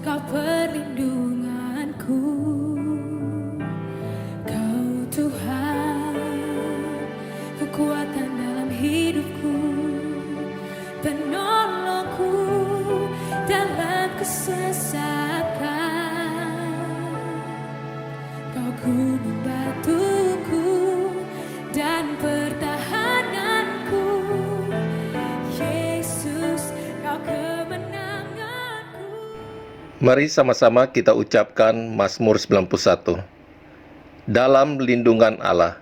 Kau perlindunganku, Kau Tuhan, kekuatan dalam hidupku, penolongku dalam kesesakan. Kau gunung batuku dan pertahananku, Yesus, Kau kemenanganku. Mari sama-sama kita ucapkan Mazmur 91. Dalam lindungan Allah.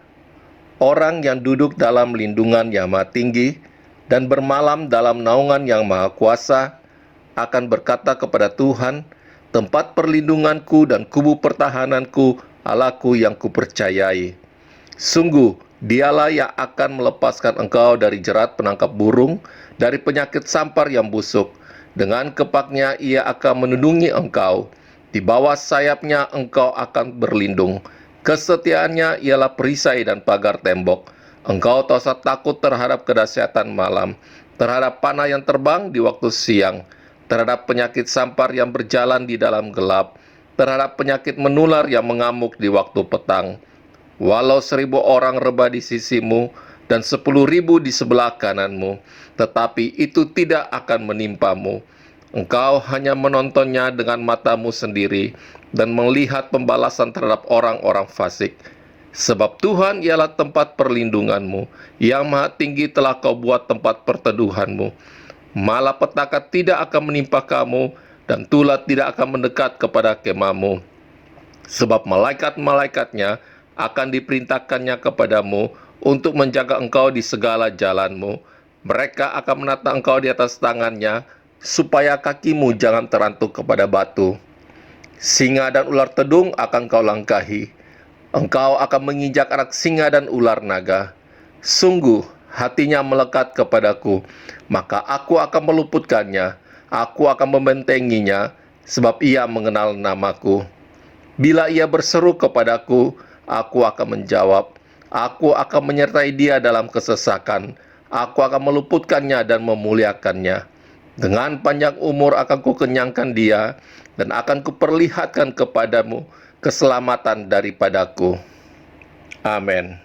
Orang yang duduk dalam lindungan yang maha tinggi dan bermalam dalam naungan yang maha kuasa akan berkata kepada Tuhan, tempat perlindunganku dan kubu pertahananku, Allahku yang kupercayai. Sungguh, dialah yang akan melepaskan engkau dari jerat penangkap burung, dari penyakit sampar yang busuk. Dengan kepaknya ia akan melindungi engkau. Di bawah sayapnya engkau akan berlindung. Kesetiaannya ialah perisai dan pagar tembok. Engkau tak usah takut terhadap kedahsyatan malam, terhadap panah yang terbang di waktu siang, terhadap penyakit sampar yang berjalan di dalam gelap, terhadap penyakit menular yang mengamuk di waktu petang. Walau 1.000 orang rebah di sisimu dan 10.000 di sebelah kananmu, tetapi itu tidak akan menimpamu. Engkau hanya menontonnya dengan matamu sendiri dan melihat pembalasan terhadap orang-orang fasik. Sebab Tuhan ialah tempat perlindunganmu, yang maha tinggi telah kau buat tempat perteduhanmu. Malapetaka tidak akan menimpa kamu, dan tulah tidak akan mendekat kepada kemahmu. Sebab malaikat-malaikatnya akan diperintahkannya kepadamu untuk menjaga engkau di segala jalanmu. Mereka akan menata engkau di atas tangannya, supaya kakimu jangan terantuk kepada batu. Singa dan ular tedung akan kau langkahi. Engkau akan menginjak anak singa dan ular naga. Sungguh, hatinya melekat kepadaku, maka aku akan meluputkannya. Aku akan membentenginya, sebab ia mengenal namaku. Bila ia berseru kepadaku, aku akan menjawab. Aku akan menyertai dia dalam kesesakan. Aku akan meluputkannya dan memuliakannya. Dengan panjang umur akan kukenyangkan dia, dan akan kuperlihatkan kepadamu keselamatan daripadaku. Amin.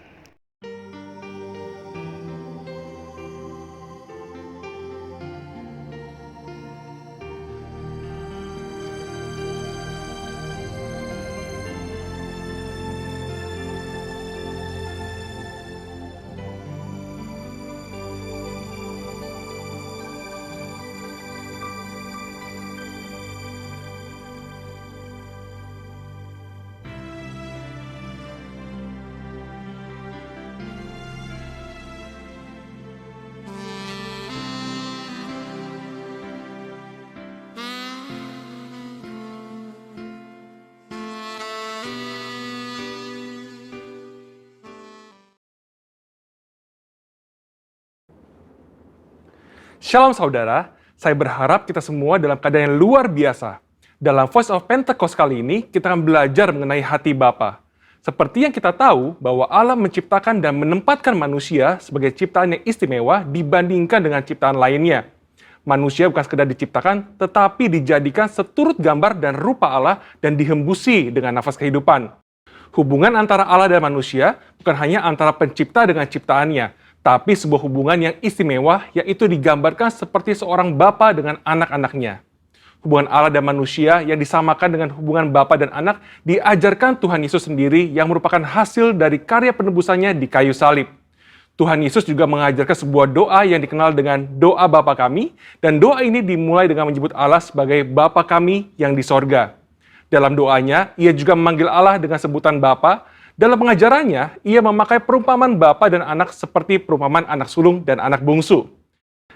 Shalom saudara, saya berharap kita semua dalam keadaan yang luar biasa. Dalam Voice of Pentecost kali ini, kita akan belajar mengenai hati Bapa. Seperti yang kita tahu bahwa Allah menciptakan dan menempatkan manusia sebagai ciptaan yang istimewa dibandingkan dengan ciptaan lainnya. Manusia bukan sekedar diciptakan, tetapi dijadikan seturut gambar dan rupa Allah dan dihembusi dengan nafas kehidupan. Hubungan antara Allah dan manusia bukan hanya antara pencipta dengan ciptaannya, tapi sebuah hubungan yang istimewa, yaitu digambarkan seperti seorang bapa dengan anak-anaknya. Hubungan Allah dan manusia yang disamakan dengan hubungan bapa dan anak diajarkan Tuhan Yesus sendiri yang merupakan hasil dari karya penebusannya di kayu salib. Tuhan Yesus juga mengajarkan sebuah doa yang dikenal dengan doa Bapa kami, dan doa ini dimulai dengan menyebut Allah sebagai Bapa kami yang di sorga. Dalam doanya, ia juga memanggil Allah dengan sebutan Bapa. Dalam pengajarannya, ia memakai perumpamaan bapa dan anak seperti perumpamaan anak sulung dan anak bungsu.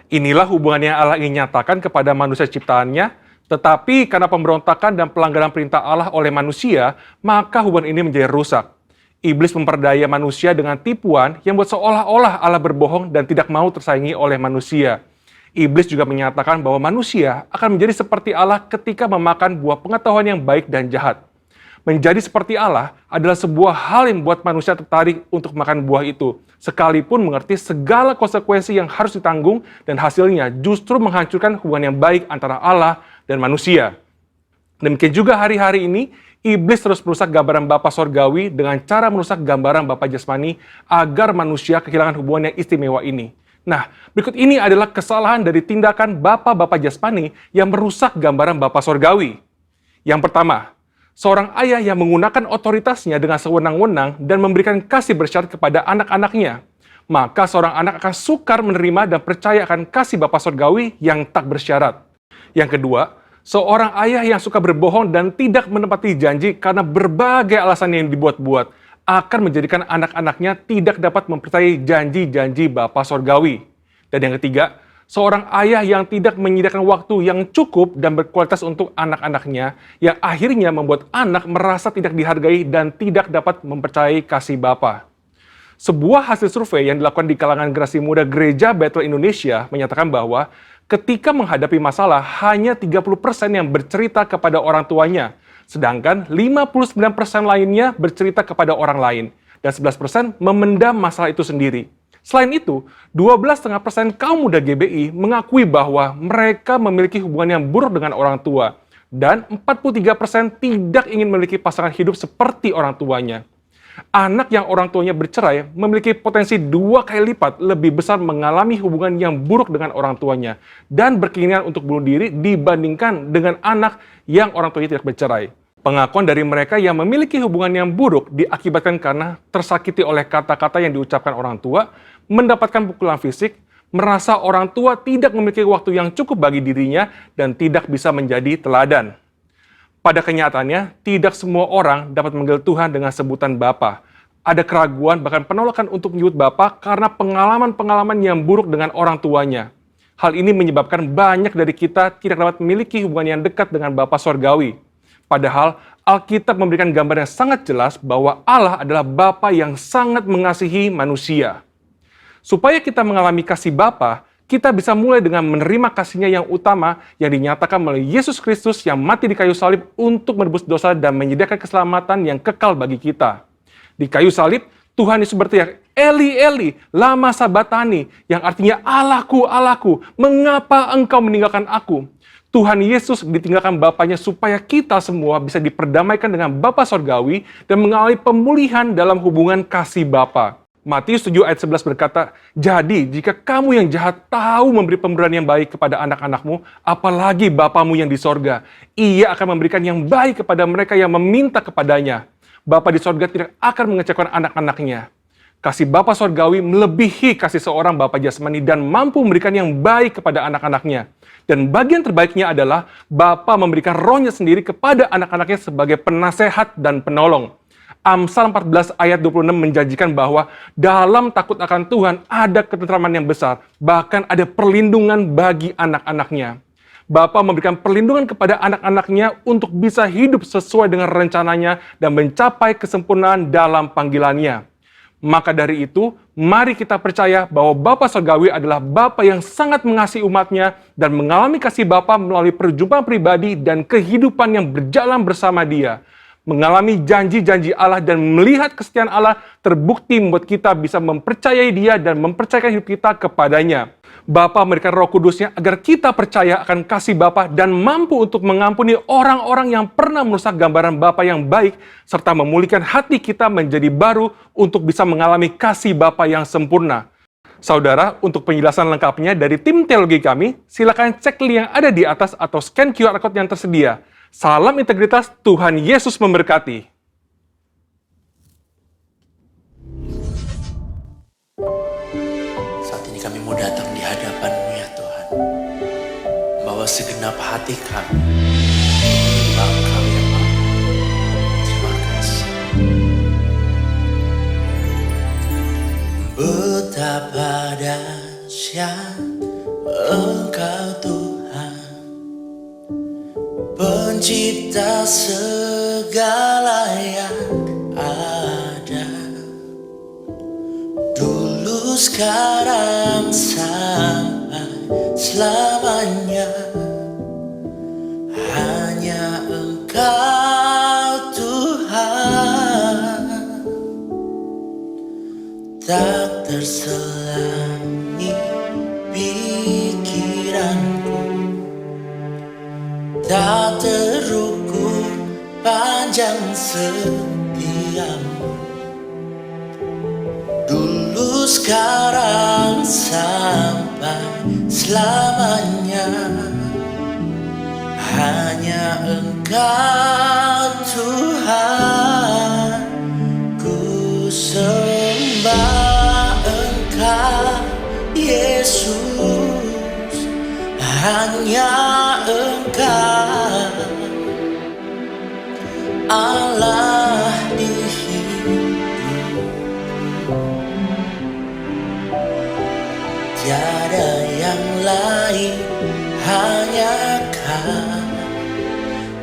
Inilah hubungan yang Allah ingin nyatakan kepada manusia ciptaannya, tetapi karena pemberontakan dan pelanggaran perintah Allah oleh manusia, maka hubungan ini menjadi rusak. Iblis memperdaya manusia dengan tipuan yang buat seolah-olah Allah berbohong dan tidak mau tersaingi oleh manusia. Iblis juga menyatakan bahwa manusia akan menjadi seperti Allah ketika memakan buah pengetahuan yang baik dan jahat. Menjadi seperti Allah adalah sebuah hal yang membuat manusia tertarik untuk makan buah itu, sekalipun mengerti segala konsekuensi yang harus ditanggung dan hasilnya justru menghancurkan hubungan yang baik antara Allah dan manusia. Demikian juga hari-hari ini, iblis terus merusak gambaran Bapa Sorgawi dengan cara merusak gambaran Bapa Jasmani agar manusia kehilangan hubungan yang istimewa ini. Nah, berikut ini adalah kesalahan dari tindakan Bapa Jasmani yang merusak gambaran Bapa Sorgawi. Yang pertama, seorang ayah yang menggunakan otoritasnya dengan sewenang-wenang dan memberikan kasih bersyarat kepada anak-anaknya. Maka seorang anak akan sukar menerima dan percaya akan kasih Bapa Sorgawi yang tak bersyarat. Yang kedua, seorang ayah yang suka berbohong dan tidak menepati janji karena berbagai alasan yang dibuat-buat akan menjadikan anak-anaknya tidak dapat mempercayai janji-janji Bapa Sorgawi. Dan yang ketiga, seorang ayah yang tidak menyediakan waktu yang cukup dan berkualitas untuk anak-anaknya yang akhirnya membuat anak merasa tidak dihargai dan tidak dapat mempercayai kasih Bapa. Sebuah hasil survei yang dilakukan di kalangan generasi muda Gereja Bethel Indonesia menyatakan bahwa ketika menghadapi masalah, hanya 30% yang bercerita kepada orang tuanya, sedangkan 59% lainnya bercerita kepada orang lain, dan 11% memendam masalah itu sendiri. Selain itu, 12,5% kaum muda GBI mengakui bahwa mereka memiliki hubungan yang buruk dengan orang tua, dan 43% tidak ingin memiliki pasangan hidup seperti orang tuanya. Anak yang orang tuanya bercerai memiliki potensi 2 kali lipat lebih besar mengalami hubungan yang buruk dengan orang tuanya dan berkeinginan untuk bunuh diri dibandingkan dengan anak yang orang tuanya tidak bercerai. Pengakuan dari mereka yang memiliki hubungan yang buruk diakibatkan karena tersakiti oleh kata-kata yang diucapkan orang tua, mendapatkan pukulan fisik, merasa orang tua tidak memiliki waktu yang cukup bagi dirinya, dan tidak bisa menjadi teladan. Pada kenyataannya, tidak semua orang dapat memanggil Tuhan dengan sebutan Bapa. Ada keraguan, bahkan penolakan untuk menyebut Bapa karena pengalaman-pengalaman yang buruk dengan orang tuanya. Hal ini menyebabkan banyak dari kita tidak dapat memiliki hubungan yang dekat dengan Bapa Sorgawi. Padahal, Alkitab memberikan gambar yang sangat jelas bahwa Allah adalah Bapa yang sangat mengasihi manusia. Supaya kita mengalami kasih Bapa, kita bisa mulai dengan menerima kasih-Nya yang utama yang dinyatakan melalui Yesus Kristus yang mati di kayu salib untuk menebus dosa dan menyediakan keselamatan yang kekal bagi kita. Di kayu salib, Tuhan Yesus berteriak, "Eli, Eli, lama sabatani," yang artinya, "Allahku, Allahku, mengapa engkau meninggalkan aku?" Tuhan Yesus ditinggalkan Bapanya supaya kita semua bisa diperdamaikan dengan Bapa Sorgawi dan mengalami pemulihan dalam hubungan kasih Bapa. Matius 7 ayat 11 berkata, "Jadi jika kamu yang jahat tahu memberi pemberian yang baik kepada anak-anakmu, apalagi Bapamu yang di sorga, Ia akan memberikan yang baik kepada mereka yang meminta kepadanya. Bapa di sorga tidak akan mengecewakan anak-anaknya." Kasih Bapa Sorgawi melebihi kasih seorang Bapa jasmani dan mampu memberikan yang baik kepada anak-anaknya. Dan bagian terbaiknya adalah Bapa memberikan Roh-Nya sendiri kepada anak-anaknya sebagai penasehat dan penolong. Amsal 14 ayat 26 menjanjikan bahwa dalam takut akan Tuhan ada ketentraman yang besar, bahkan ada perlindungan bagi anak-anaknya. Bapa memberikan perlindungan kepada anak-anaknya untuk bisa hidup sesuai dengan rencananya dan mencapai kesempurnaan dalam panggilannya. Maka dari itu, mari kita percaya bahwa Bapa Sorgawi adalah Bapa yang sangat mengasihi umatnya dan mengalami kasih Bapa melalui perjumpaan pribadi dan kehidupan yang berjalan bersama Dia. Mengalami janji-janji Allah dan melihat kesetiaan Allah terbukti membuat kita bisa mempercayai Dia dan mempercayakan hidup kita kepadanya. Bapa memberikan Roh Kudus-Nya agar kita percaya akan kasih Bapa dan mampu untuk mengampuni orang-orang yang pernah merusak gambaran Bapa yang baik serta memulihkan hati kita menjadi baru untuk bisa mengalami kasih Bapa yang sempurna. Saudara, untuk penjelasan lengkapnya dari tim teologi kami, silakan cek link yang ada di atas atau scan QR Code yang tersedia. Salam integritas, Tuhan Yesus memberkati. Saat ini kami mau datang di hadapan-Mu ya Tuhan. Bawa segenap hati kami. Menyembah Engkau ya Bapa. Terima kasih. Betapa dahsyat Engkau Tuhan, Pencipta segala yang ada, dulu, sekarang, sampai selamanya. Hanya Engkau Tuhan, tak terselami pikiranku, tak terukur sepanjang setiamu, dulu, sekarang, sampai selamanya. Hanya Engkau Tuhan, ku sembah Engkau Yesus. Hanya Engkau Allah di hidupku. Tiada yang lain, hanya Kau.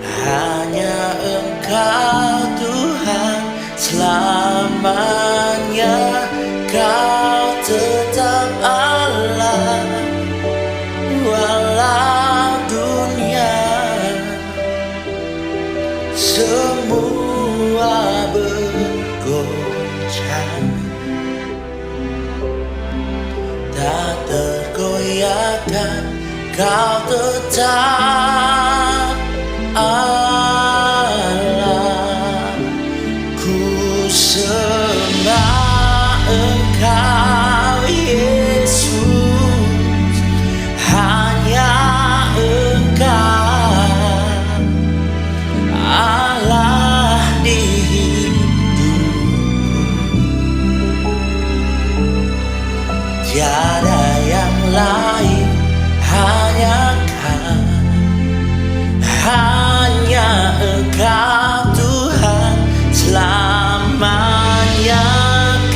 Hanya Engkau Tuhan, selamanya Kau tetap Allah. Walau dunia semua bergoncang, tak tergoyahkan, Kau tetap Allah. Ku sembah Engkau Yesus. Hanya Engkau Allah di hidupku. Tiada yang lain, hanya Kau. Hanya Engkau Tuhan, selamanya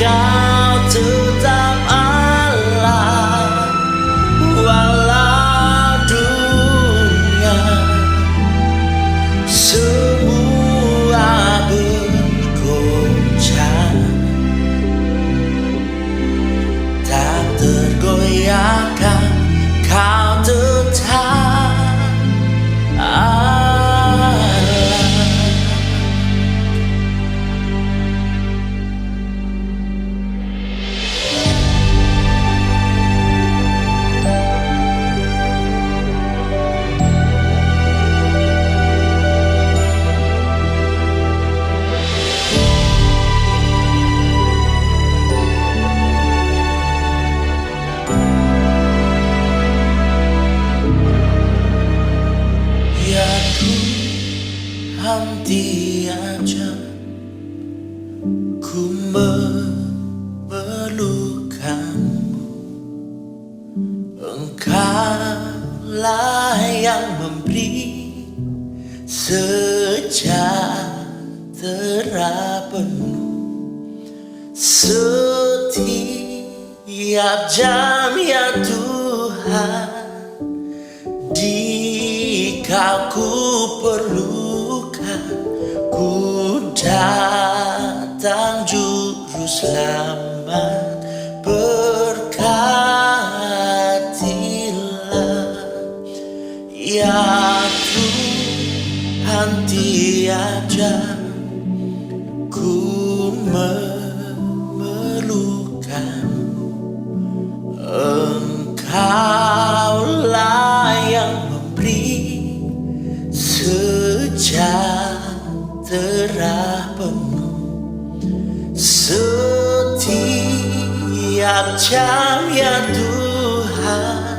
Kau tetap Allah. Walau dunia semua bergoncang, tak tergoyahkan, Kau tetap Allah. Ya Tuhan, tiada ku memerlukanmu. Engkaulah yang memberi sejahtera penuh setiap jam, ya Tuhan. Jika ku perlukan, ku datang juru selamat. Berkatilah, ya Tuhan, tiada ku memerlukanmu. Engkaulah yang memberi sejahtera penuh setiap jam, ya Tuhan.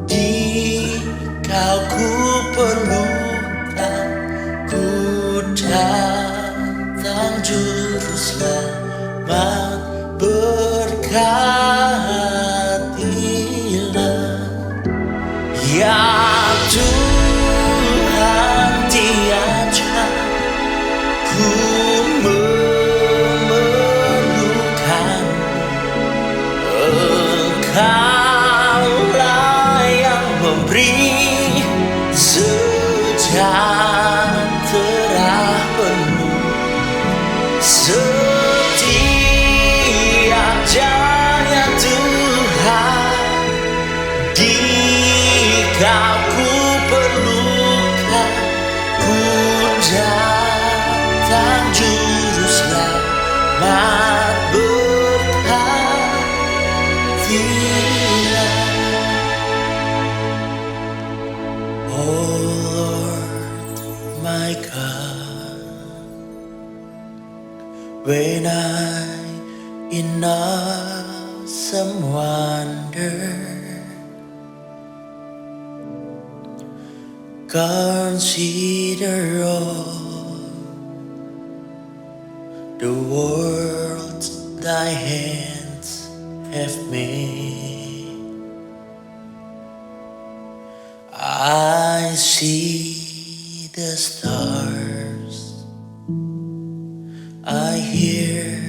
Jika ku perlukan, ku datang juru selamat. Berkatilah, ya Tuhan, tiada ku memerlukan. Engkaulah yang memberi sejahtera penuh setiap jam, ya Tuhan. Jika ku perlukan, ku datang juru selamat. Berkatilah, oh Lord my God. when I in awesome wonder consider all the world thy hands have made. I see the stars, I hear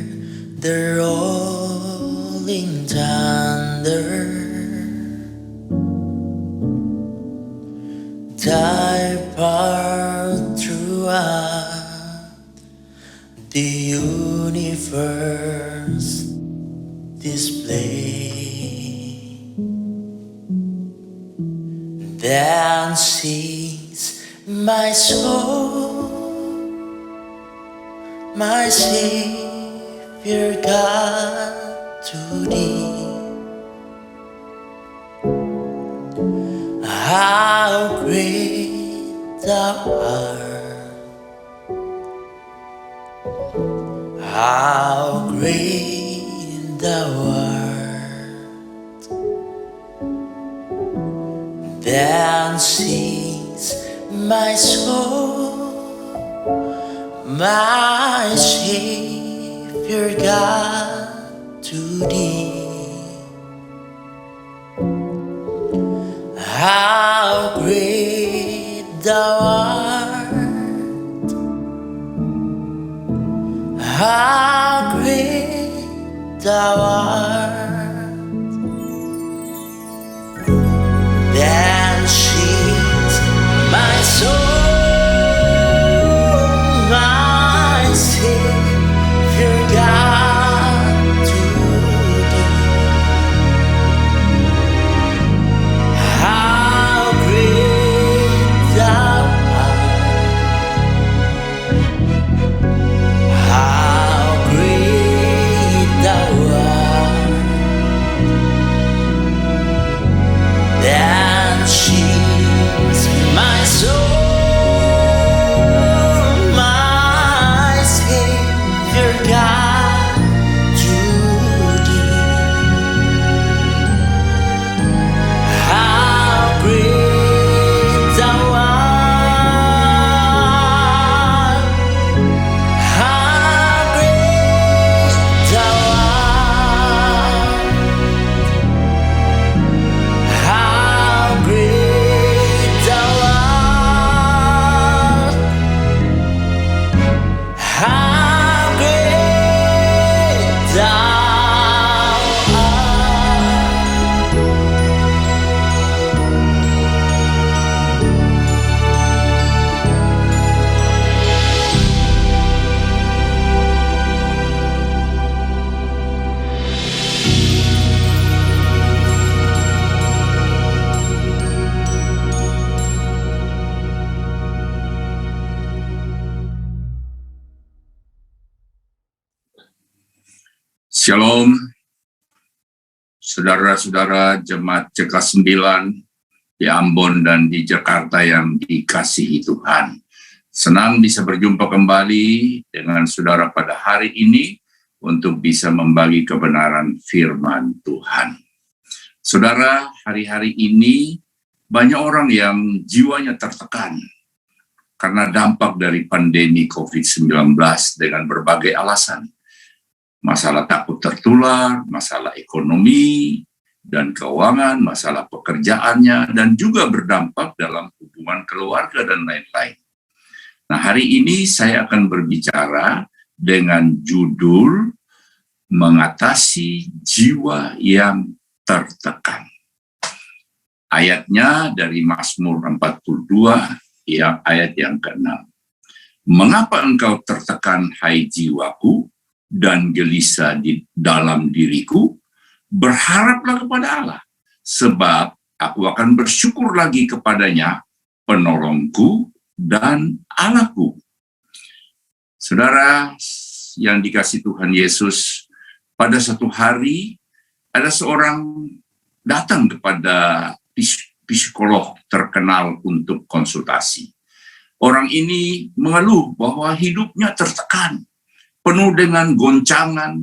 the rolling thunder. Thy power throughout the universe display. Then sings my soul, my Savior God, to thee. How great thou art, how great thou art. Then sings my soul, my Savior God, to thee. How great thou art, how great thou art. Then sings my soul, my Savior God, to thee. How great thou art, how great thou art. Then sings my soul, my Savior God, to thee. How great thou art, how great thou art, how great thou art, how great thou art. Shalom, saudara-saudara jemaat CK9 di Ambon dan di Jakarta yang dikasihi Tuhan. Senang bisa berjumpa kembali dengan saudara pada hari ini untuk bisa membagi kebenaran firman Tuhan. Saudara, hari-hari ini banyak orang yang jiwanya tertekan karena dampak dari pandemi COVID-19 dengan berbagai alasan. Masalah takut tertular, masalah ekonomi dan keuangan, masalah pekerjaannya, dan juga berdampak dalam hubungan keluarga dan lain-lain. Nah, hari ini saya akan berbicara dengan judul Mengatasi Jiwa yang Tertekan. Ayatnya dari Mazmur 42, ayat yang ke-6. Mengapa engkau tertekan, hai jiwaku, dan gelisah di dalam diriku? Berharaplah kepada Allah, sebab aku akan bersyukur lagi kepadanya, penolongku dan Allahku. Saudara yang dikasihi Tuhan Yesus, pada satu hari ada seorang datang kepada psikolog terkenal untuk konsultasi. Orang ini mengeluh bahwa hidupnya tertekan, penuh dengan goncangan,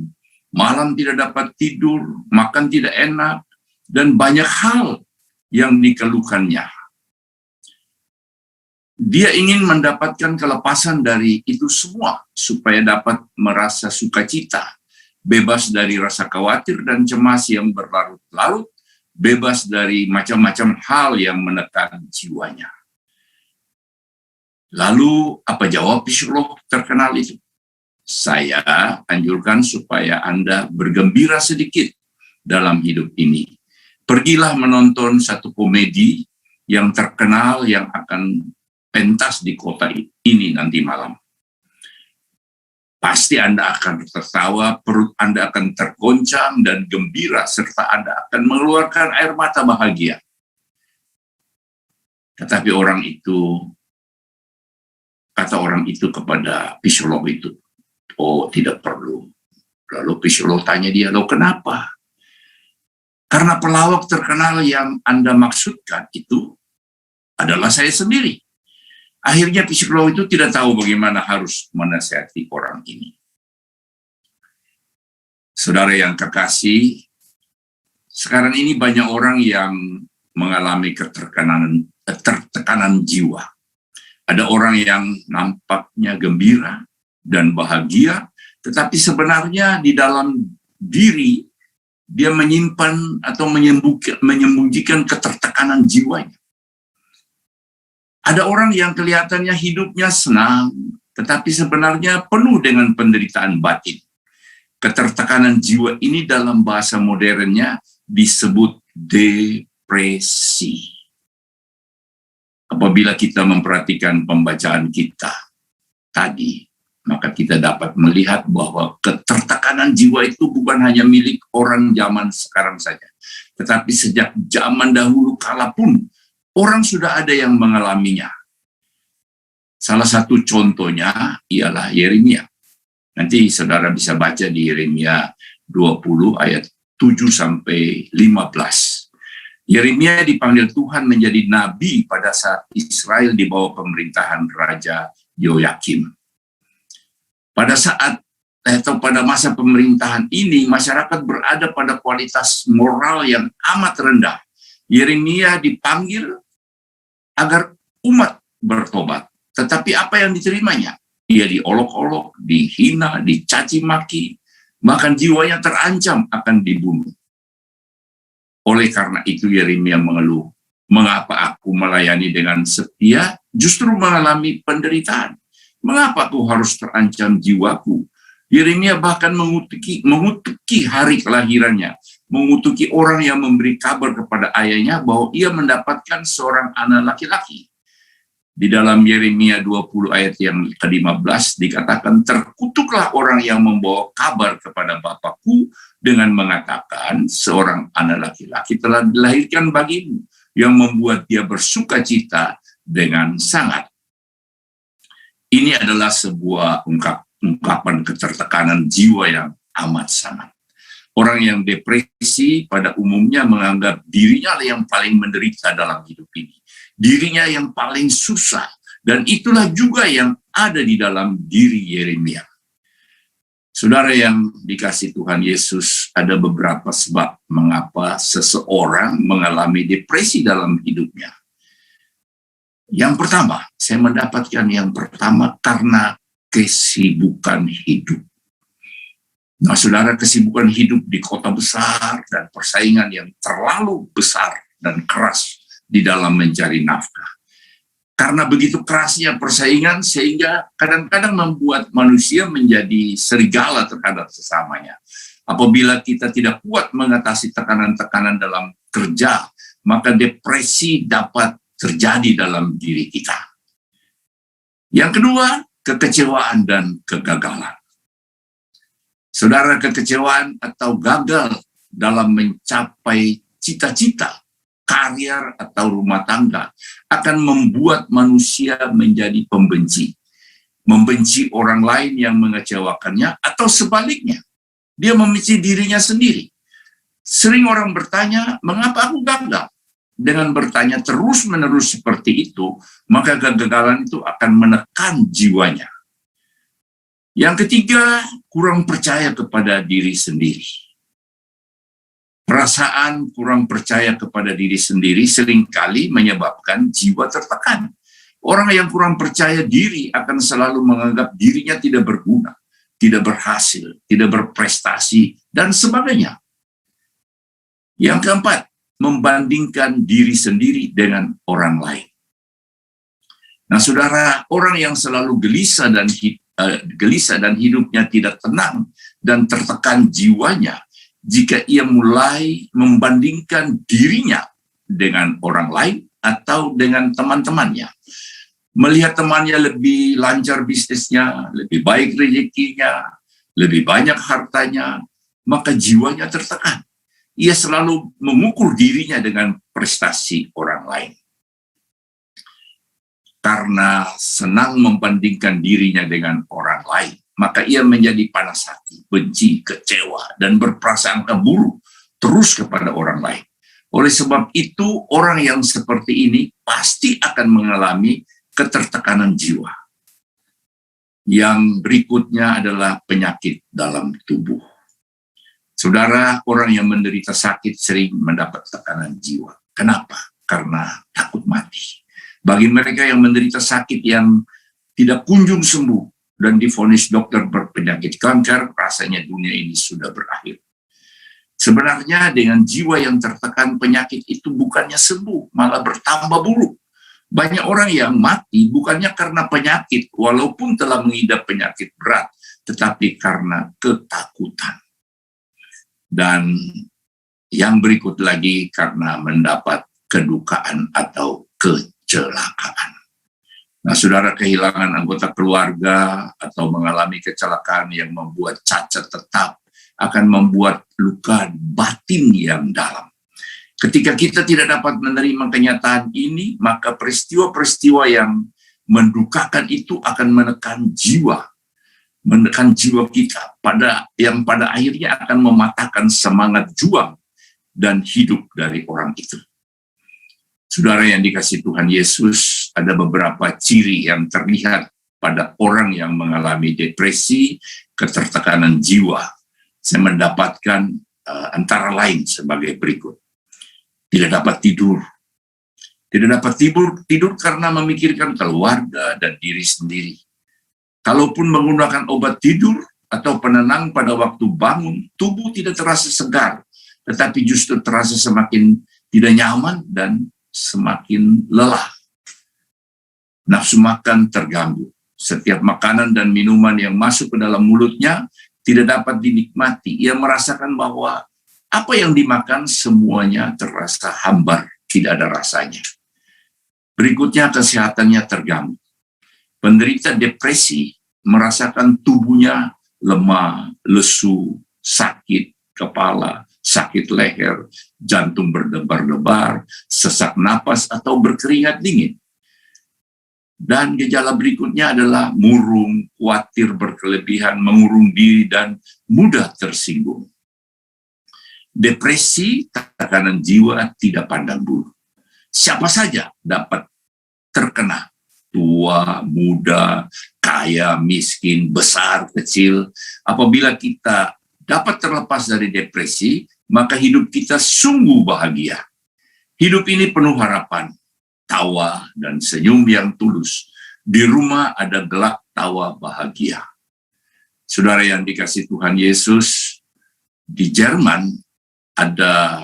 malam tidak dapat tidur, makan tidak enak, dan banyak hal yang dikeluhkannya. Dia ingin mendapatkan kelepasan dari itu semua supaya dapat merasa sukacita, bebas dari rasa khawatir dan cemas yang berlarut-larut, bebas dari macam-macam hal yang menekan jiwanya. Lalu apa jawab psikolog terkenal itu? Saya anjurkan supaya Anda bergembira sedikit dalam hidup ini. Pergilah menonton satu komedi yang terkenal yang akan pentas di kota ini nanti malam. Pasti Anda akan tertawa, perut Anda akan tergoncang dan gembira, serta Anda akan mengeluarkan air mata bahagia. Tetapi kata orang itu kepada psikolog itu, oh tidak perlu. Lalu psikolog tanya dia, lo kenapa? Karena pelawak terkenal yang Anda maksudkan itu adalah saya sendiri. Akhirnya psikolog itu tidak tahu bagaimana harus menasihati orang ini. Saudara yang kekasih, sekarang ini banyak orang yang mengalami ketertekanan jiwa. Ada orang yang nampaknya gembira dan bahagia, tetapi sebenarnya di dalam diri dia menyimpan atau menyembunyikan ketertekanan jiwanya. Ada orang yang kelihatannya hidupnya senang, tetapi sebenarnya penuh dengan penderitaan batin. Ketertekanan jiwa ini dalam bahasa modernnya disebut depresi. Apabila kita memperhatikan pembacaan kita tadi, maka kita dapat melihat bahwa ketertekanan jiwa itu bukan hanya milik orang zaman sekarang saja, tetapi sejak zaman dahulu kala pun orang sudah ada yang mengalaminya. Salah satu contohnya ialah Yeremia. Nanti saudara bisa baca di Yeremia 20 ayat 7-15. Yeremia dipanggil Tuhan menjadi nabi pada saat Israel di bawah pemerintahan Raja Yoyakim. Pada masa pemerintahan ini, masyarakat berada pada kualitas moral yang amat rendah. Yeremia dipanggil agar umat bertobat. Tetapi apa yang diterimanya? Ia diolok-olok, dihina, dicaci maki, bahkan jiwanya terancam akan dibunuh. Oleh karena itu Yeremia mengeluh, mengapa aku melayani dengan setia justru mengalami penderitaan? Mengapa aku harus terancam jiwaku? Yeremia bahkan mengutuki hari kelahirannya, mengutuki orang yang memberi kabar kepada ayahnya bahwa ia mendapatkan seorang anak laki-laki. Di dalam Yeremia 20 ayat yang ke-15 dikatakan, terkutuklah orang yang membawa kabar kepada bapakku dengan mengatakan, seorang anak laki-laki telah dilahirkan bagimu, yang membuat dia bersuka cita dengan sangat. Ini adalah sebuah ungkapan ketertekanan jiwa yang amat sangat. Orang yang depresi pada umumnya menganggap dirinya yang paling menderita dalam hidup ini. Dirinya yang paling susah. Dan itulah juga yang ada di dalam diri Yeremia. Saudara yang dikasihi Tuhan Yesus, ada beberapa sebab mengapa seseorang mengalami depresi dalam hidupnya. Yang pertama, saya mendapatkan yang pertama karena kesibukan hidup. Nah, saudara, kesibukan hidup di kota besar dan persaingan yang terlalu besar dan keras di dalam mencari nafkah. Karena begitu kerasnya persaingan sehingga kadang-kadang membuat manusia menjadi serigala terhadap sesamanya. Apabila kita tidak kuat mengatasi tekanan-tekanan dalam kerja, maka depresi dapat terjadi dalam diri kita. Yang kedua, kekecewaan dan kegagalan. Saudara, kekecewaan atau gagal dalam mencapai cita-cita, karier atau rumah tangga akan membuat manusia menjadi pembenci. Membenci orang lain yang mengecewakannya atau sebaliknya. Dia membenci dirinya sendiri. Sering orang bertanya, mengapa aku gagal? Dengan bertanya terus-menerus seperti itu, maka kegagalan itu akan menekan jiwanya. Yang ketiga, kurang percaya kepada diri sendiri. Perasaan kurang percaya kepada diri sendiri seringkali menyebabkan jiwa tertekan. Orang yang kurang percaya diri akan selalu menganggap dirinya tidak berguna, tidak berhasil, tidak berprestasi, dan sebagainya. Yang keempat, membandingkan diri sendiri dengan orang lain. Nah, saudara, orang yang selalu gelisah dan hidupnya tidak tenang dan tertekan jiwanya, jika ia mulai membandingkan dirinya dengan orang lain atau dengan teman-temannya. Melihat temannya lebih lancar bisnisnya, lebih baik rezekinya, lebih banyak hartanya, maka jiwanya tertekan. Ia selalu mengukur dirinya dengan prestasi orang lain. Karena senang membandingkan dirinya dengan orang lain, maka ia menjadi panas hati, benci, kecewa, dan berprasangka buruk terus kepada orang lain. Oleh sebab itu, orang yang seperti ini pasti akan mengalami ketertekanan jiwa. Yang berikutnya adalah penyakit dalam tubuh. Saudara, orang yang menderita sakit sering mendapat tekanan jiwa. Kenapa? Karena takut mati. Bagi mereka yang menderita sakit yang tidak kunjung sembuh, dan divonis dokter berpenyakit kanker, rasanya dunia ini sudah berakhir. Sebenarnya dengan jiwa yang tertekan, penyakit itu bukannya sembuh, malah bertambah buruk. Banyak orang yang mati bukannya karena penyakit, walaupun telah mengidap penyakit berat, tetapi karena ketakutan. Dan yang berikut lagi karena mendapat kedukaan atau kecelakaan. Nah, saudara, kehilangan anggota keluarga atau mengalami kecelakaan yang membuat cacat tetap akan membuat luka batin yang dalam. Ketika kita tidak dapat menerima kenyataan ini, maka peristiwa-peristiwa yang mendukakan itu akan menekan jiwa kita, yang pada akhirnya akan mematahkan semangat juang dan hidup dari orang itu. Saudara yang dikasihi Tuhan Yesus, ada beberapa ciri yang terlihat pada orang yang mengalami depresi, ketertekanan jiwa. Saya mendapatkan antara lain sebagai berikut. Tidak dapat tidur. Tidak dapat tidur karena memikirkan keluarga dan diri sendiri. Kalaupun menggunakan obat tidur atau penenang pada waktu bangun, tubuh tidak terasa segar, tetapi justru terasa semakin tidak nyaman dan semakin lelah. Nafsu makan terganggu. Setiap makanan dan minuman yang masuk ke dalam mulutnya tidak dapat dinikmati. Ia merasakan bahwa apa yang dimakan semuanya terasa hambar, tidak ada rasanya. Berikutnya, kesehatannya terganggu. Penderita depresi merasakan tubuhnya lemah, lesu, sakit kepala, sakit leher, jantung berdebar-debar, sesak napas, atau berkeringat dingin. Dan gejala berikutnya adalah murung, khawatir berkelebihan, mengurung diri, dan mudah tersinggung. Depresi, tekanan jiwa tidak pandang bulu. Siapa saja dapat terkena, tua, muda, kaya, miskin, besar, kecil. Apabila kita dapat terlepas dari depresi, maka hidup kita sungguh bahagia. Hidup ini penuh harapan, tawa, dan senyum yang tulus. Di rumah ada gelak, tawa, bahagia. Saudara yang dikasihi Tuhan Yesus, di Jerman ada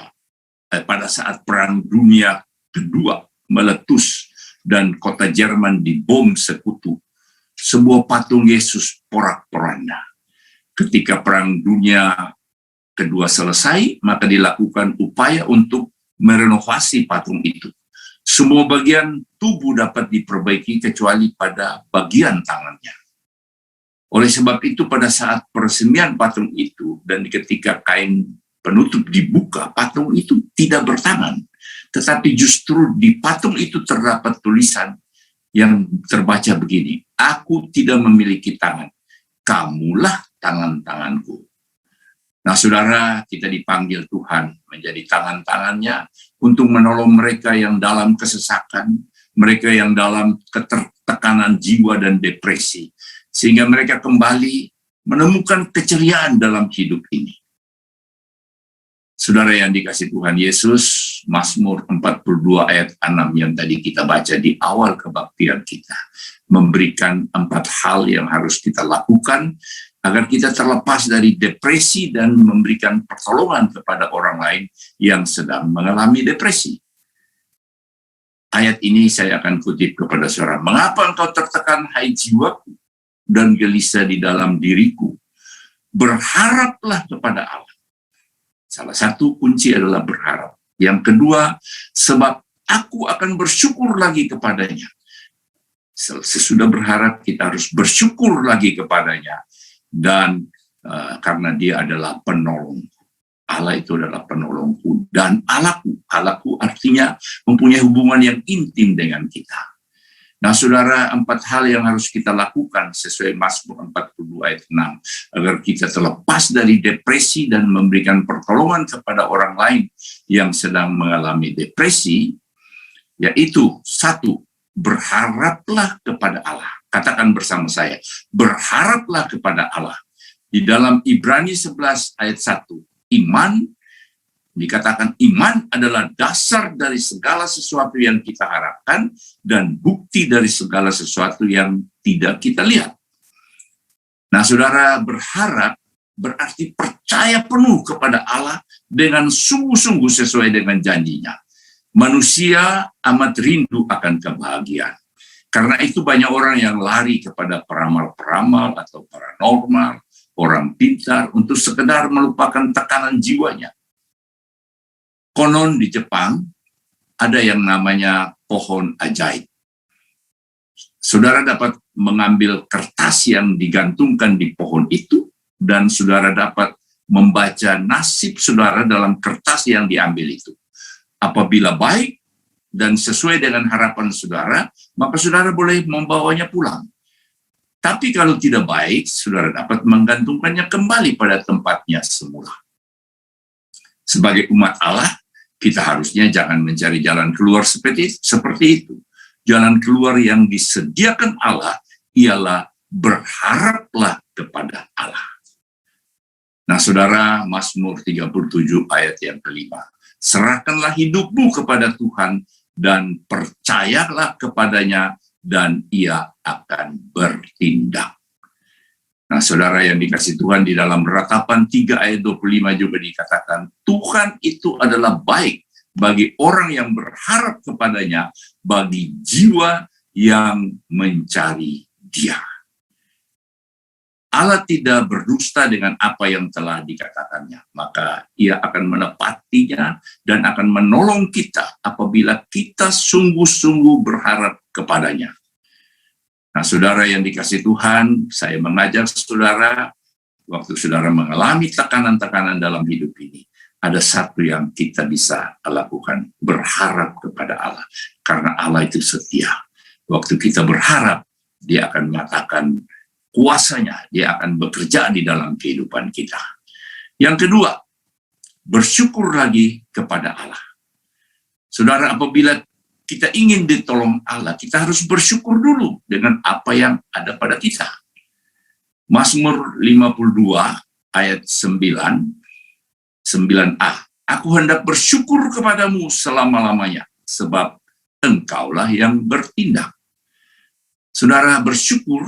pada saat Perang Dunia Kedua meletus dan kota Jerman dibom sekutu, sebuah patung Yesus porak-poranda. Ketika Perang Dunia Kedua selesai, maka dilakukan upaya untuk merenovasi patung itu. Semua bagian tubuh dapat diperbaiki kecuali pada bagian tangannya. Oleh sebab itu, pada saat peresmian patung itu dan ketika kain penutup dibuka, patung itu tidak bertangan. Tetapi justru di patung itu terdapat tulisan yang terbaca begini, "Aku tidak memiliki tangan, kamulah tangan-tanganku." Nah, saudara, kita dipanggil Tuhan menjadi tangan-tangannya untuk menolong mereka yang dalam kesesakan, mereka yang dalam ketertekanan jiwa dan depresi. sehingga mereka kembali menemukan keceriaan dalam hidup ini. Saudara yang dikasihi Tuhan Yesus, Mazmur 42 ayat 6 yang tadi kita baca di awal kebaktian kita, memberikan 4 hal yang harus kita lakukan agar kita terlepas dari depresi dan memberikan pertolongan kepada orang lain yang sedang mengalami depresi. Ayat ini saya akan kutip kepada saudara. Mengapa engkau tertekan, hai jiwaku, dan gelisah di dalam diriku? Berharaplah kepada Allah. Salah satu kunci adalah berharap. Yang kedua, sebab aku akan bersyukur lagi kepadanya. Sesudah berharap, kita harus bersyukur lagi kepadanya. Dan karena dia adalah penolong. Allah itu adalah penolongku dan Allahku. Allahku artinya mempunyai hubungan yang intim dengan kita. Nah, saudara, 4 hal yang harus kita lakukan sesuai Mazmur 42 ayat 6 agar kita terlepas dari depresi dan memberikan pertolongan kepada orang lain yang sedang mengalami depresi, yaitu 1, berharaplah kepada Allah. Katakan bersama saya, berharaplah kepada Allah. Di dalam Ibrani 11 ayat 1, iman, dikatakan iman adalah dasar dari segala sesuatu yang kita harapkan dan bukti dari segala sesuatu yang tidak kita lihat. Nah, saudara, berharap berarti percaya penuh kepada Allah dengan sungguh-sungguh sesuai dengan janjinya. Manusia amat rindu akan kebahagiaan. Karena itu banyak orang yang lari kepada peramal-peramal atau paranormal, orang pintar untuk sekedar melupakan tekanan jiwanya. Konon di Jepang ada yang namanya pohon ajaib. Saudara dapat mengambil kertas yang digantungkan di pohon itu dan saudara dapat membaca nasib saudara dalam kertas yang diambil itu. Apabila baik dan sesuai dengan harapan saudara, maka saudara boleh membawanya pulang. Tapi kalau tidak baik, saudara dapat menggantungkannya kembali pada tempatnya semula. Sebagai umat Allah, kita harusnya jangan mencari jalan keluar seperti itu. Jalan keluar yang disediakan Allah ialah berharaplah kepada Allah. Nah, saudara, Mazmur 37 ayat yang kelima. Serahkanlah hidupmu kepada Tuhan dan percayalah kepadanya dan ia akan bertindak. Nah, saudara yang dikasihi Tuhan, di dalam Ratapan 3 ayat 25 juga dikatakan, Tuhan itu adalah baik bagi orang yang berharap kepadanya, bagi jiwa yang mencari Dia. Allah tidak berdusta dengan apa yang telah dikatakannya, maka Ia akan menepatinya dan akan menolong kita apabila kita sungguh-sungguh berharap kepadanya. Nah, saudara yang dikasihi Tuhan, saya mengajak saudara, waktu saudara mengalami tekanan-tekanan dalam hidup ini, ada satu yang kita bisa lakukan, berharap kepada Allah. Karena Allah itu setia. Waktu kita berharap, Dia akan menyatakan kuasanya, Dia akan bekerja di dalam kehidupan kita. Yang kedua, bersyukur lagi kepada Allah. Saudara, apabila kita ingin ditolong Allah, kita harus bersyukur dulu dengan apa yang ada pada kita. Mazmur 52 ayat 9a. Aku hendak bersyukur kepadamu selama-lamanya, sebab Engkaulah yang bertindak. Saudara, bersyukur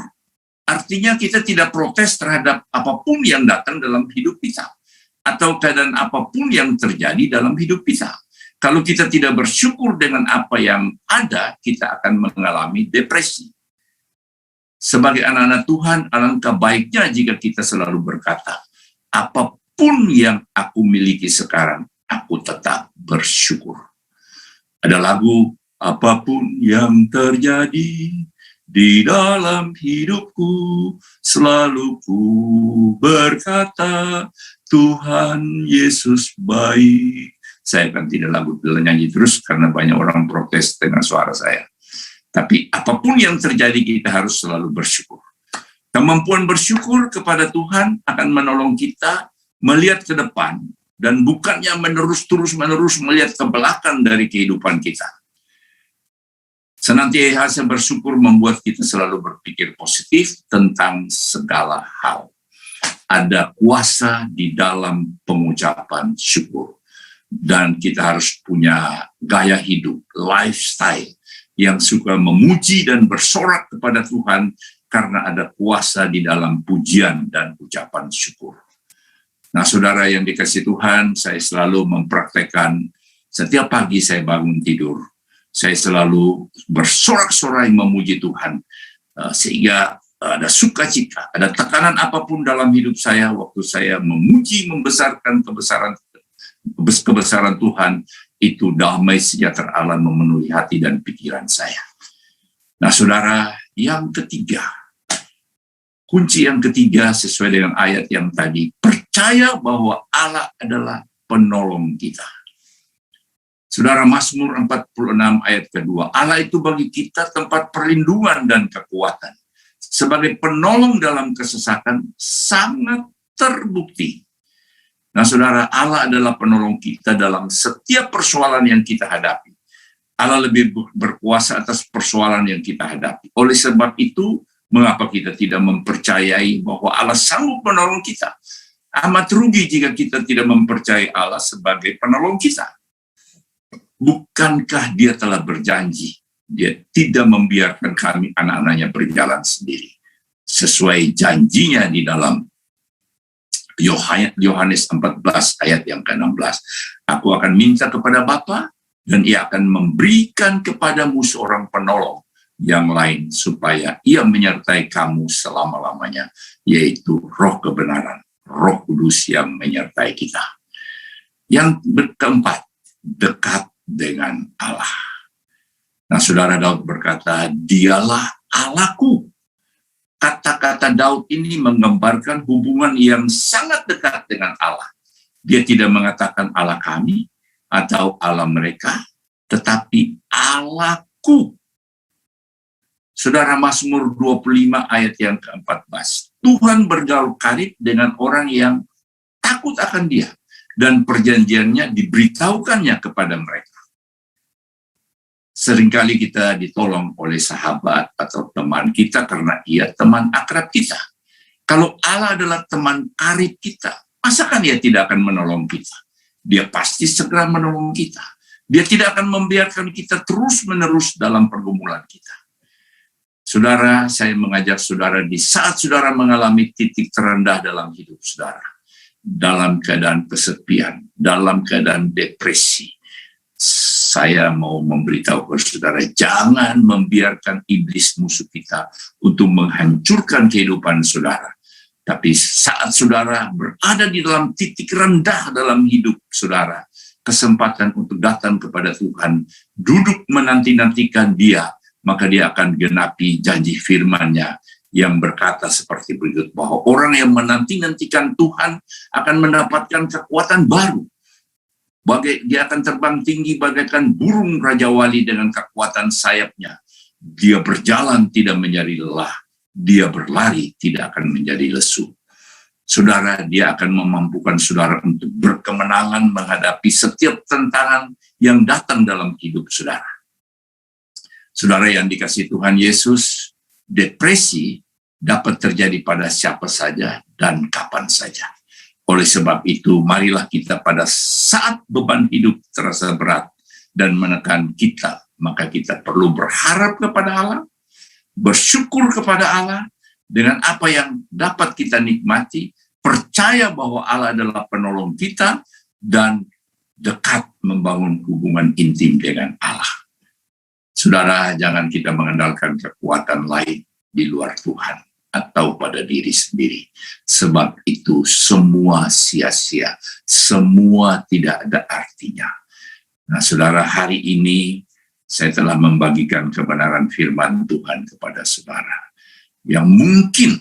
artinya kita tidak protes terhadap apapun yang datang dalam hidup kita, atau keadaan apapun yang terjadi dalam hidup kita. Kalau kita tidak bersyukur dengan apa yang ada, kita akan mengalami depresi. Sebagai anak-anak Tuhan, alangkah baiknya jika kita selalu berkata, apapun yang aku miliki sekarang, aku tetap bersyukur. Ada lagu, apapun yang terjadi di dalam hidupku, selalu ku berkata, Tuhan Yesus baik. Saya kan tidak nyanyi terus karena banyak orang protes dengan suara saya. Tapi apapun yang terjadi, kita harus selalu bersyukur. Kemampuan bersyukur kepada Tuhan akan menolong kita melihat ke depan dan bukannya terus-menerus melihat ke belakang dari kehidupan kita. Senantiasa bersyukur membuat kita selalu berpikir positif tentang segala hal. Ada kuasa di dalam pengucapan syukur. Dan kita harus punya gaya hidup, lifestyle, yang suka memuji dan bersorak kepada Tuhan karena ada kuasa di dalam pujian dan ucapan syukur. Nah, saudara yang dikasihi Tuhan, saya selalu mempraktekkan setiap pagi saya bangun tidur, saya selalu bersorak-sorai memuji Tuhan, sehingga ada sukacita, ada tekanan apapun dalam hidup saya, waktu saya memuji, membesarkan kebesaran Tuhan, itu damai sejahtera Allah memenuhi hati dan pikiran saya. Nah, saudara, yang ketiga, kunci yang ketiga sesuai dengan ayat yang tadi, percaya bahwa Allah adalah penolong kita. Saudara, Mazmur 46 ayat kedua, Allah itu bagi kita tempat perlindungan dan kekuatan. Sebagai penolong dalam kesesakan sangat terbukti. Nah, saudara, Allah adalah penolong kita dalam setiap persoalan yang kita hadapi. Allah lebih berkuasa atas persoalan yang kita hadapi. Oleh sebab itu, mengapa kita tidak mempercayai bahwa Allah sanggup menolong kita? Amat rugi jika kita tidak mempercayai Allah sebagai penolong kita. Bukankah Dia telah berjanji, Dia tidak membiarkan kami anak-anaknya berjalan sendiri. Sesuai janjinya di dalam Yohanes 14 ayat yang ke-16. Aku akan minta kepada Bapa dan Ia akan memberikan kepadamu seorang penolong yang lain supaya Ia menyertai kamu selama-lamanya, yaitu Roh kebenaran, Roh Kudus yang menyertai kita. Yang keempat, dekat dengan Allah. Nah, saudara, Daud berkata, Dialah Allahku. Kata-kata Daud ini menggambarkan hubungan yang sangat dekat dengan Allah. Dia tidak mengatakan Allah kami atau Allah mereka, tetapi Allahku. Saudara, Mazmur 25 ayat yang ke-14. Tuhan bergaul karib dengan orang yang takut akan Dia, dan perjanjiannya diberitahukannya kepada mereka. Seringkali kita ditolong oleh sahabat atau teman kita karena ia teman akrab kita. Kalau Allah adalah teman karib kita, masakan Dia tidak akan menolong kita? Dia pasti segera menolong kita. Dia tidak akan membiarkan kita terus-menerus dalam pergumulan kita. Saudara, saya mengajak saudara di saat saudara mengalami titik terendah dalam hidup saudara, dalam keadaan kesepian, dalam keadaan depresi, saya mau memberitahu kepada saudara, jangan membiarkan iblis musuh kita untuk menghancurkan kehidupan saudara. Tapi saat saudara berada di dalam titik rendah dalam hidup saudara, kesempatan untuk datang kepada Tuhan, duduk menanti-nantikan Dia, maka Dia akan genapi janji firman-Nya yang berkata seperti berikut, bahwa orang yang menanti-nantikan Tuhan akan mendapatkan kekuatan baru. Dia akan terbang tinggi bagaikan burung Raja Wali dengan kekuatan sayapnya. Dia berjalan tidak menjadi lelah. Dia berlari tidak akan menjadi lesu. Saudara, Dia akan memampukan saudara untuk berkemenangan menghadapi setiap tantangan yang datang dalam hidup saudara. Saudara yang dikasihi Tuhan Yesus, depresi dapat terjadi pada siapa saja dan kapan saja. Oleh sebab itu, marilah kita pada saat beban hidup terasa berat dan menekan kita, maka kita perlu berharap kepada Allah, bersyukur kepada Allah dengan apa yang dapat kita nikmati, percaya bahwa Allah adalah penolong kita, dan dekat membangun hubungan intim dengan Allah. Saudara, jangan kita mengandalkan kekuatan lain di luar Tuhan atau pada diri sendiri. Sebab itu semua sia-sia, semua tidak ada artinya. Nah, saudara, hari ini saya telah membagikan kebenaran firman Tuhan kepada saudara. Yang mungkin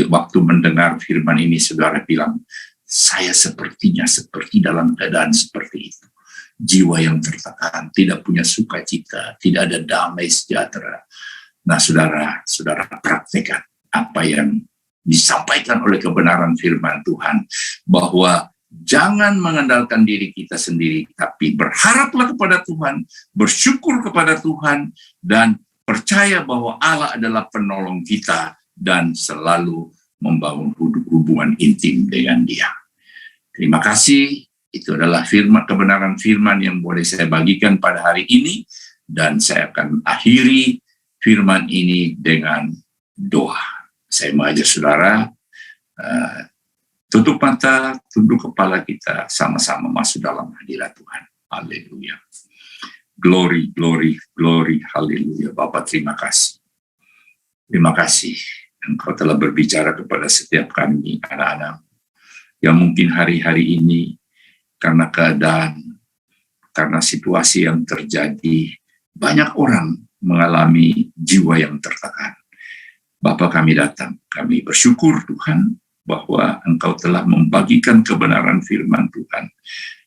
waktu mendengar firman ini saudara bilang, saya sepertinya seperti dalam keadaan seperti itu. Jiwa yang tertekan, tidak punya sukacita, tidak ada damai sejahtera. Nah, saudara praktekkan apa yang disampaikan oleh kebenaran firman Tuhan, bahwa Jangan mengandalkan diri kita sendiri, tapi berharaplah kepada Tuhan, bersyukur kepada Tuhan, dan percaya bahwa Allah adalah penolong kita dan selalu membangun hubungan intim dengan Dia. Terima kasih. Itu adalah kebenaran firman yang boleh saya bagikan pada hari ini, dan saya akan akhiri firman ini dengan doa. Saya mengajak saudara, tutup mata, tunduk kepala kita, sama-sama masuk dalam hadirat Tuhan. Haleluya. Glory, glory, glory, haleluya. Bapa, terima kasih. Terima kasih. Engkau telah berbicara kepada setiap kami, anak-anak, yang mungkin hari-hari ini, karena keadaan, karena situasi yang terjadi, banyak orang mengalami jiwa yang tertekan. Bapa, kami datang, kami bersyukur Tuhan, bahwa Engkau telah membagikan kebenaran firman Tuhan,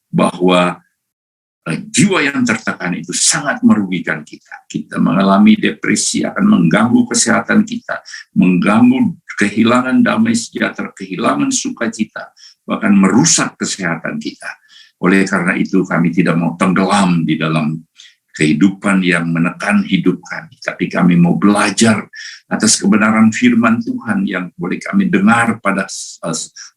bahwa jiwa yang tertekan itu sangat merugikan kita. Kita mengalami depresi, akan mengganggu kesehatan kita, mengganggu kehilangan damai sejahtera, kehilangan sukacita, bahkan merusak kesehatan kita. Oleh karena itu kami tidak mau tenggelam di dalam kehidupan yang menekan hidup kami, tapi kami mau belajar atas kebenaran firman Tuhan yang boleh kami dengar pada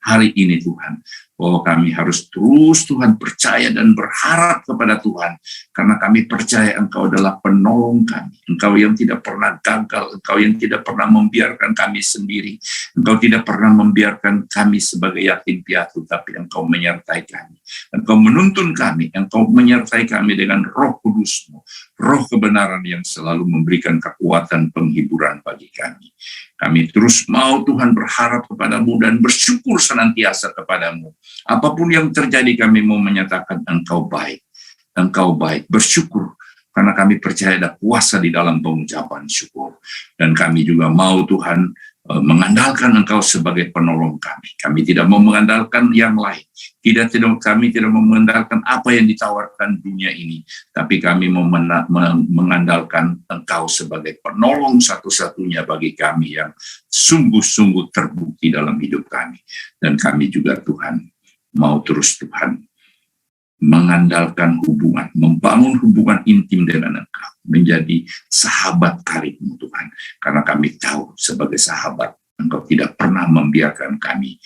hari ini Tuhan, bahwa kami harus terus Tuhan percaya dan berharap kepada Tuhan, karena kami percaya Engkau adalah penolong kami, Engkau yang tidak pernah gagal, Engkau yang tidak pernah membiarkan kami sendiri, Engkau tidak pernah membiarkan kami sebagai yatim piatu, tapi Engkau menyertai kami, Engkau menuntun kami, Engkau menyertai kami dengan Roh Kudus-Mu, Roh kebenaran yang selalu memberikan kekuatan penghiburan bagi kami. Kami terus mau Tuhan berharap kepadamu dan bersyukur senantiasa kepadamu. Apapun yang terjadi kami mau menyatakan Engkau baik. Engkau baik. Bersyukur karena kami percaya ada kuasa di dalam pengucapan syukur. Dan kami juga mau Tuhan mengandalkan Engkau sebagai penolong kami. Kami tidak mau mengandalkan yang lain. Kami tidak mau mengandalkan apa yang ditawarkan dunia ini. Tapi kami mau mengandalkan Engkau sebagai penolong satu-satunya bagi kami yang sungguh-sungguh terbukti dalam hidup kami. Dan kami juga Tuhan mau terus Tuhan mengandalkan hubungan, membangun hubungan intim dengan Engkau, menjadi sahabat karibmu Tuhan. Karena kami tahu sebagai sahabat, Engkau tidak pernah membiarkan kami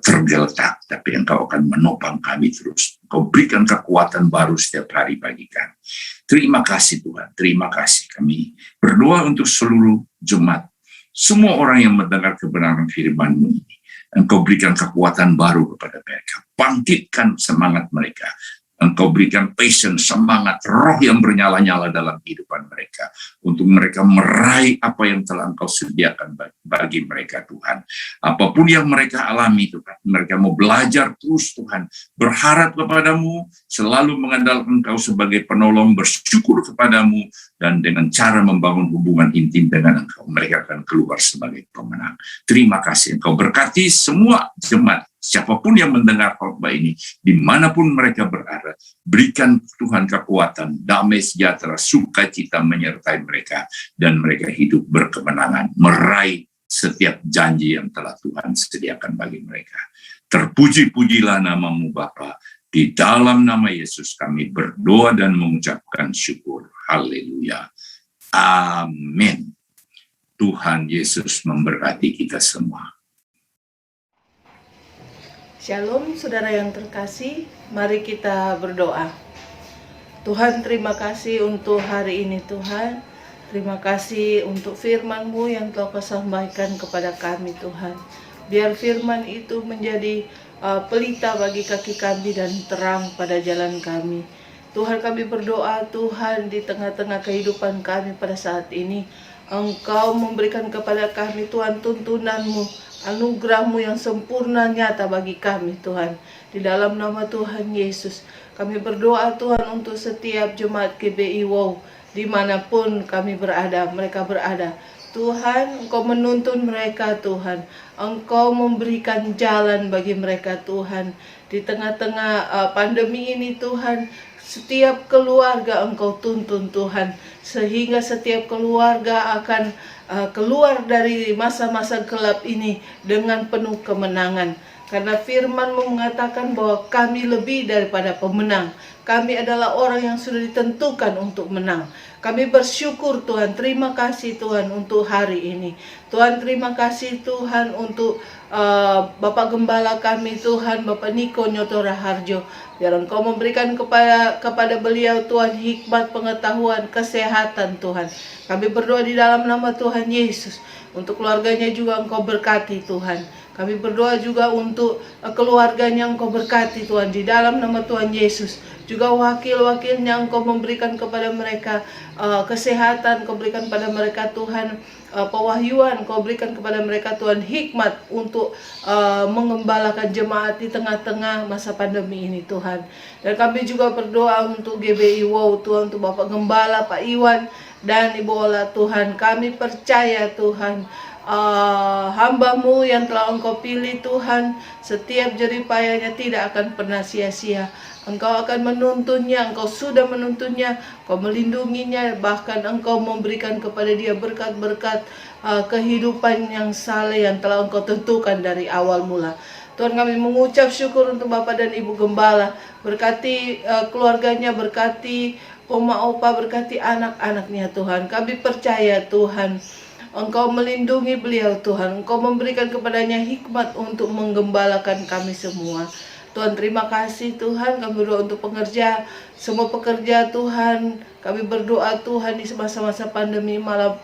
tergeletak, tapi Engkau akan menopang kami terus. Engkau berikan kekuatan baru setiap hari bagi kami. Terima kasih Tuhan, terima kasih. Kami berdoa untuk seluruh jemaat, semua orang yang mendengar kebenaran firman-Mu ini. Engkau berikan kekuatan baru kepada mereka. Bangkitkan semangat mereka. Engkau berikan passion, semangat, roh yang bernyala-nyala dalam kehidupan mereka. Untuk mereka meraih apa yang telah Engkau sediakan bagi mereka Tuhan. Apapun yang mereka alami Tuhan, mereka mau belajar terus Tuhan. Berharap kepadamu, selalu mengandalkan Engkau sebagai penolong, bersyukur kepadamu, dan dengan cara membangun hubungan intim dengan Engkau, mereka akan keluar sebagai pemenang. Terima kasih. Engkau berkati semua jemaat, siapapun yang mendengar khotbah ini, dimanapun mereka berada, berikan Tuhan kekuatan, damai sejahtera, sukacita menyertai mereka, dan mereka hidup berkemenangan, meraih setiap janji yang telah Tuhan sediakan bagi mereka. Terpuji-pujilah nama-Mu Bapa. Di dalam nama Yesus kami berdoa dan mengucapkan syukur. Haleluya. Amin. Tuhan Yesus memberkati kita semua. Shalom saudara yang terkasih, mari kita berdoa. Tuhan, terima kasih untuk hari ini Tuhan. Terima kasih untuk firman-Mu yang Kau sampaikan kepada kami Tuhan. Biar firman itu menjadi pelita bagi kaki kami dan terang pada jalan kami. Tuhan, kami berdoa Tuhan, di tengah-tengah kehidupan kami pada saat ini, Engkau memberikan kepada kami Tuhan tuntunan-Mu, anugerah-Mu yang sempurna nyata bagi kami Tuhan. Di dalam nama Tuhan Yesus, kami berdoa Tuhan untuk setiap jemaat GBI Wow, dimanapun kami berada, mereka berada. Tuhan, Engkau menuntun mereka Tuhan. Engkau memberikan jalan bagi mereka Tuhan. Di tengah-tengah pandemi ini Tuhan, setiap keluarga Engkau tuntun Tuhan. Sehingga setiap keluarga akan keluar dari masa-masa gelap ini dengan penuh kemenangan. Karena firman-Mu mengatakan bahwa kami lebih daripada pemenang. Kami adalah orang yang sudah ditentukan untuk menang. Kami bersyukur Tuhan, terima kasih Tuhan untuk hari ini. Tuhan terima kasih Tuhan untuk Bapak Gembala kami Tuhan, Bapak Niko Nyoto Raharjo. Biar Engkau memberikan kepada beliau Tuhan hikmat, pengetahuan, kesehatan Tuhan. Kami berdoa di dalam nama Tuhan Yesus. Untuk keluarganya juga Engkau berkati Tuhan. Kami berdoa juga untuk keluarganya Engkau berkati Tuhan di dalam nama Tuhan Yesus. Juga wakil-wakilnya Engkau memberikan kepada mereka kesehatan, Engkau berikan kepada mereka Tuhan pewahyuan, Engkau berikan kepada mereka Tuhan hikmat untuk mengembalakan jemaat di tengah-tengah masa pandemi ini Tuhan. Dan kami juga berdoa untuk GBI Wow Tuhan, untuk Bapak Gembala, Pak Iwan dan Ibu Ola Tuhan. Kami percaya Tuhan, hamba-Mu yang telah Engkau pilih Tuhan, setiap jerih payahnya tidak akan pernah sia-sia. Engkau akan menuntunnya, Engkau sudah menuntunnya, Engkau melindunginya, bahkan Engkau memberikan kepada dia berkat-berkat kehidupan yang saleh yang telah Engkau tentukan dari awal mula. Tuhan, kami mengucap syukur untuk Bapak dan Ibu Gembala. Berkati keluarganya, berkati Oma Opa, berkati anak-anaknya Tuhan. Kami percaya Tuhan, Engkau melindungi beliau Tuhan. Engkau memberikan kepadanya hikmat untuk menggembalakan kami semua. Tuhan, terima kasih Tuhan. Kami berdoa untuk pengerja, semua pekerja Tuhan. Kami berdoa Tuhan di masa-masa pandemi malam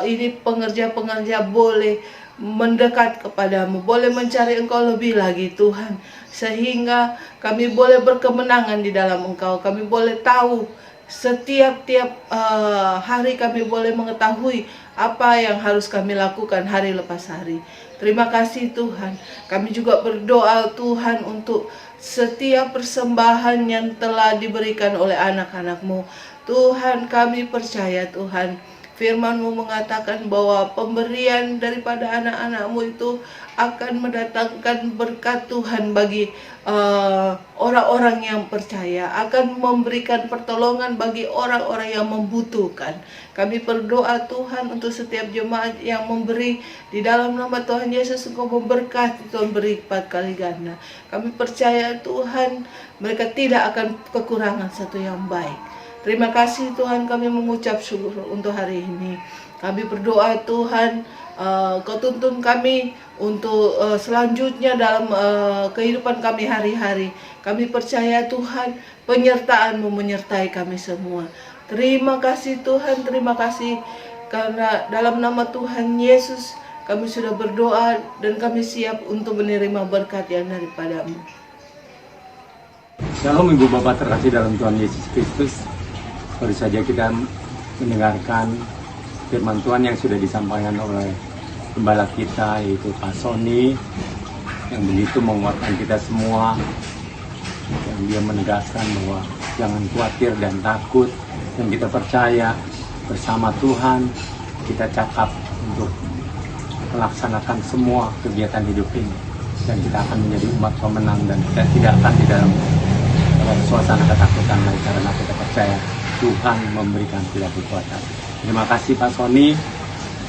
ini pengerja-pengerja boleh mendekat kepadamu, boleh mencari Engkau lebih lagi Tuhan. Sehingga kami boleh berkemenangan di dalam Engkau. Kami boleh tahu setiap hari, kami boleh mengetahui apa yang harus kami lakukan hari lepas hari. Terima kasih Tuhan. Kami juga berdoa Tuhan untuk setiap persembahan yang telah diberikan oleh anak-anak-Mu. Tuhan, kami percaya Tuhan, firman-Mu mengatakan bahwa pemberian daripada anak-anak-Mu itu akan mendatangkan berkat Tuhan bagi orang-orang yang percaya, akan memberikan pertolongan bagi orang-orang yang membutuhkan. Kami berdoa Tuhan untuk setiap jemaat yang memberi di dalam nama Tuhan Yesus. Engkau memberkati Tuhan, beri 4 kali ganda. Kami percaya Tuhan, mereka tidak akan kekurangan satu yang baik. Terima kasih Tuhan, kami mengucap syukur untuk hari ini. Kami berdoa Tuhan, Kau tuntun kami untuk selanjutnya dalam kehidupan kami hari-hari. Kami percaya Tuhan, penyertaan-Mu menyertai kami semua. Terima kasih Tuhan, terima kasih karena dalam nama Tuhan Yesus kami sudah berdoa dan kami siap untuk menerima berkat yang daripada-Mu. Shalom Ibu Bapak terkasih dalam Tuhan Yesus Kristus. Baru saja kita mendengarkan firman Tuhan yang sudah disampaikan oleh gembala kita, yaitu Pak Sony, yang begitu menguatkan kita semua, yang dia menegaskan bahwa jangan khawatir dan takut, dan kita percaya bersama Tuhan kita cakap untuk melaksanakan semua kegiatan hidup ini, dan kita akan menjadi umat pemenang, dan kita tidak akan di dalam suasana ketakutan lagi, karena kita percaya Tuhan memberikan kita kekuatan. Terima kasih Pak Sony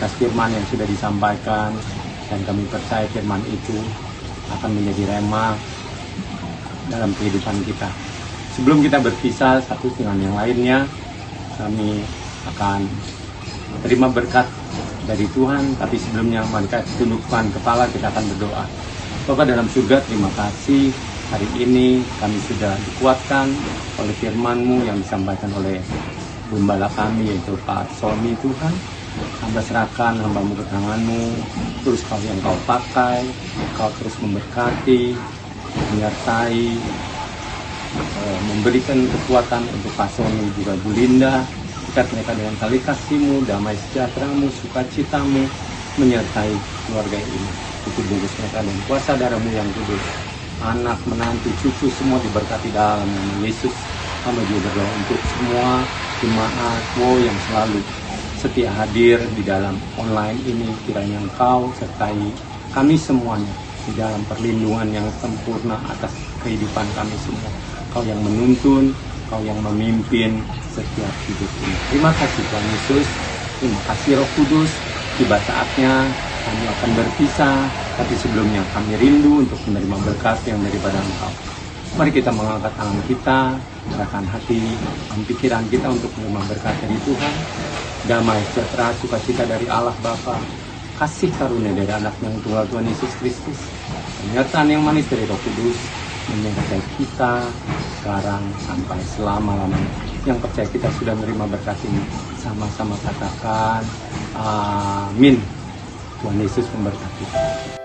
atas firman yang sudah disampaikan, dan kami percaya firman itu akan menjadi rema dalam kehidupan kita. Sebelum kita berpisah satu dengan yang lainnya, kami akan terima berkat dari Tuhan, tapi sebelumnya mari kita tundukkan kepala, kita akan berdoa. Bapa dalam surga, terima kasih hari ini kami sudah dikuatkan oleh firman-Mu yang disampaikan oleh gembala kami, yaitu Pak Sony. Tuhan, hamba serahkan hamba-Mu ke tangan-Mu, terus Kau yang Kau pakai, Kau terus memberkati, menyertai, memberikan kekuatan untuk Pak Sony juga Bu Linda. Ikat mereka dengan tali kasih-Mu, damai sejahtera-Mu, sukacita-Mu menyertai keluarga ini. Tutup bungkus mereka dan kuasa darah-Mu yang kudus. Anak, menantu, cucu semua diberkati dalam nama Yesus. Kami juga berdoa untuk semua jemaat yang selalu setia hadir di dalam online ini. Kiranya Engkau sertai kami semuanya di dalam perlindungan yang sempurna atas kehidupan kami semua. Kau yang menuntun, Kau yang memimpin setiap hidup ini. Terima kasih Tuhan Yesus. Terima kasih Roh Kudus. Tiba saatnya kami akan berpisah, Tapi sebelumnya kami rindu untuk menerima berkat yang daripada Engkau. Mari kita mengangkat tangan kita, mengangkat hati, pikiran kita untuk menerima berkat dari Tuhan. Damai, sejahtera, sukacita dari Allah Bapa, kasih karunia dari anak yang tunggal Tuhan Yesus Kristus, penyertaan yang manis dari Roh Kudus, menyertai kita sekarang sampai selama-lamanya. Yang percaya kita sudah menerima berkat ini, sama-sama katakan amin. Tuhan Yesus memberkati.